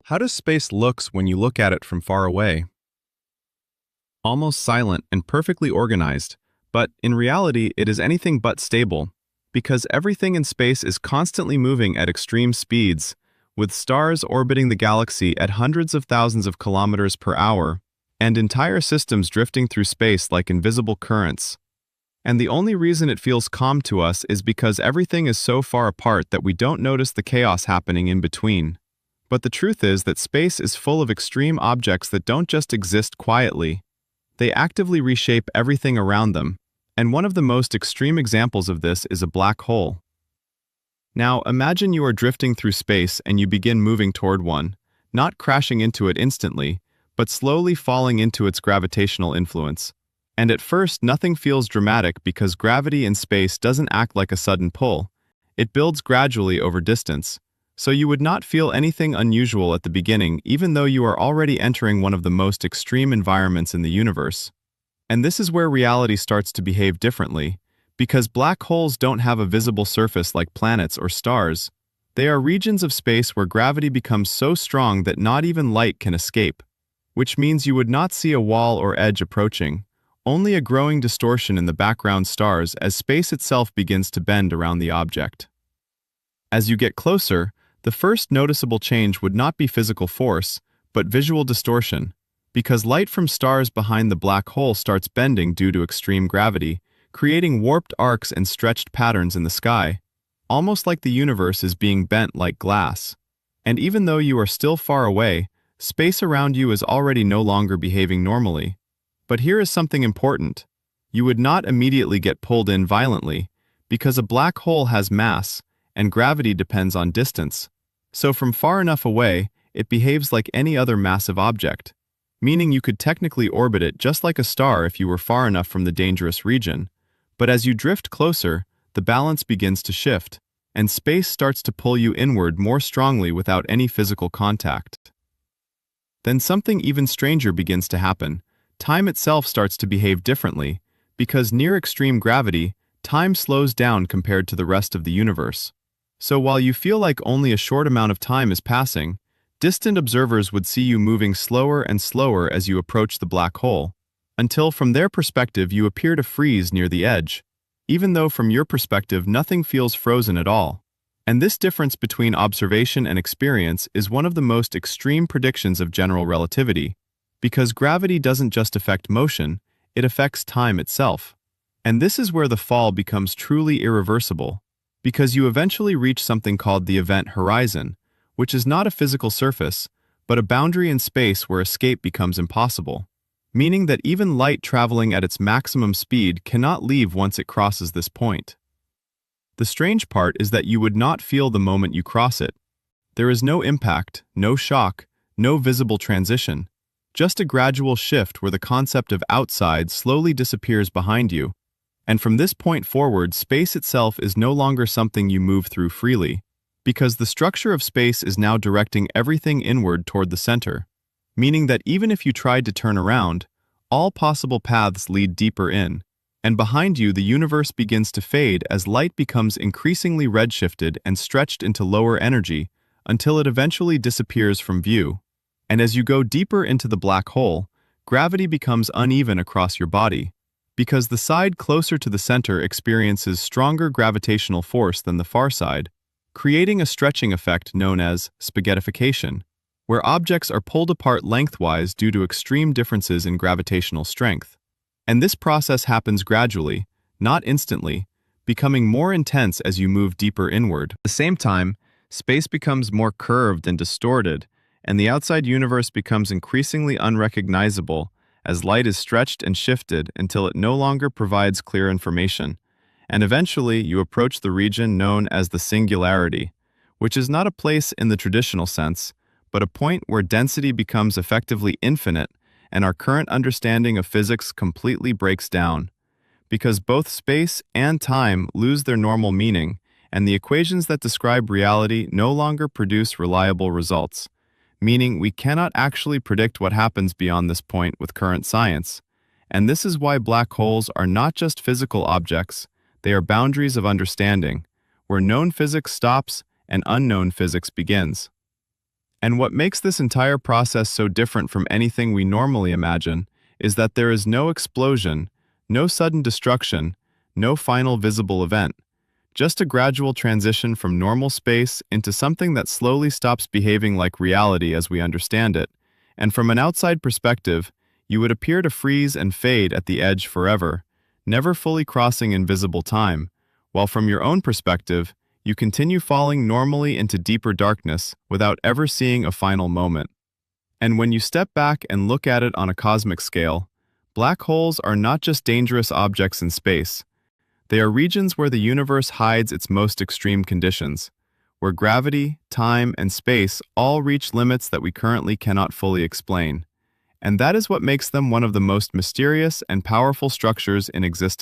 How does space looks when you look at it from far away? Almost silent and perfectly organized, but in reality it is anything but stable, because everything in space is constantly moving at extreme speeds, with stars orbiting the galaxy at hundreds of thousands of kilometers per hour, and entire systems drifting through space like invisible currents. And the only reason it feels calm to us is because everything is so far apart that we don't notice the chaos happening in between. But the truth is that space is full of extreme objects that don't just exist quietly. They actively reshape everything around them, and one of the most extreme examples of this is a black hole. Now, imagine you are drifting through space and you begin moving toward one, not crashing into it instantly, but slowly falling into its gravitational influence. And at first, nothing feels dramatic because gravity in space doesn't act like a sudden pull. It builds gradually over distance. So you would not feel anything unusual at the beginning, even though you are already entering one of the most extreme environments in the universe. And this is where reality starts to behave differently, because black holes don't have a visible surface like planets or stars. They are regions of space where gravity becomes so strong that not even light can escape, which means you would not see a wall or edge approaching, only a growing distortion in the background stars as space itself begins to bend around the object. As you get closer, the first noticeable change would not be physical force, but visual distortion, because light from stars behind the black hole starts bending due to extreme gravity, creating warped arcs and stretched patterns in the sky, almost like the universe is being bent like glass. And even though you are still far away, space around you is already no longer behaving normally. But here is something important. You would not immediately get pulled in violently, because a black hole has mass, and gravity depends on distance. So from far enough away, it behaves like any other massive object, meaning you could technically orbit it just like a star if you were far enough from the dangerous region. But as you drift closer, the balance begins to shift, and space starts to pull you inward more strongly without any physical contact. Then something even stranger begins to happen. Time itself starts to behave differently, because near extreme gravity, time slows down compared to the rest of the universe. So while you feel like only a short amount of time is passing, distant observers would see you moving slower and slower as you approach the black hole, until from their perspective you appear to freeze near the edge, even though from your perspective nothing feels frozen at all. And this difference between observation and experience is one of the most extreme predictions of general relativity, because gravity doesn't just affect motion, it affects time itself. And this is where the fall becomes truly irreversible, because you eventually reach something called the event horizon, which is not a physical surface, but a boundary in space where escape becomes impossible, meaning that even light traveling at its maximum speed cannot leave once it crosses this point. The strange part is that you would not feel the moment you cross it. There is no impact, no shock, no visible transition, just a gradual shift where the concept of outside slowly disappears behind you. And from this point forward, space itself is no longer something you move through freely, because the structure of space is now directing everything inward toward the center, meaning that even if you tried to turn around, all possible paths lead deeper in, and behind you the universe begins to fade as light becomes increasingly redshifted and stretched into lower energy until it eventually disappears from view. And as you go deeper into the black hole, gravity becomes uneven across your body, because the side closer to the center experiences stronger gravitational force than the far side, creating a stretching effect known as spaghettification, where objects are pulled apart lengthwise due to extreme differences in gravitational strength. And this process happens gradually, not instantly, becoming more intense as you move deeper inward. At the same time, space becomes more curved and distorted, and the outside universe becomes increasingly unrecognizable as light is stretched and shifted until it no longer provides clear information. And eventually, you approach the region known as the singularity, which is not a place in the traditional sense, but a point where density becomes effectively infinite and our current understanding of physics completely breaks down, because both space and time lose their normal meaning, and the equations that describe reality no longer produce reliable results, meaning we cannot actually predict what happens beyond this point with current science. And this is why black holes are not just physical objects, they are boundaries of understanding, where known physics stops and unknown physics begins. And what makes this entire process so different from anything we normally imagine is that there is no explosion, no sudden destruction, no final visible event, just a gradual transition from normal space into something that slowly stops behaving like reality as we understand it. And from an outside perspective, you would appear to freeze and fade at the edge forever, never fully crossing invisible time, while from your own perspective, you continue falling normally into deeper darkness without ever seeing a final moment. And when you step back and look at it on a cosmic scale, black holes are not just dangerous objects in space. They are regions where the universe hides its most extreme conditions, where gravity, time, and space all reach limits that we currently cannot fully explain. And that is what makes them one of the most mysterious and powerful structures in existence.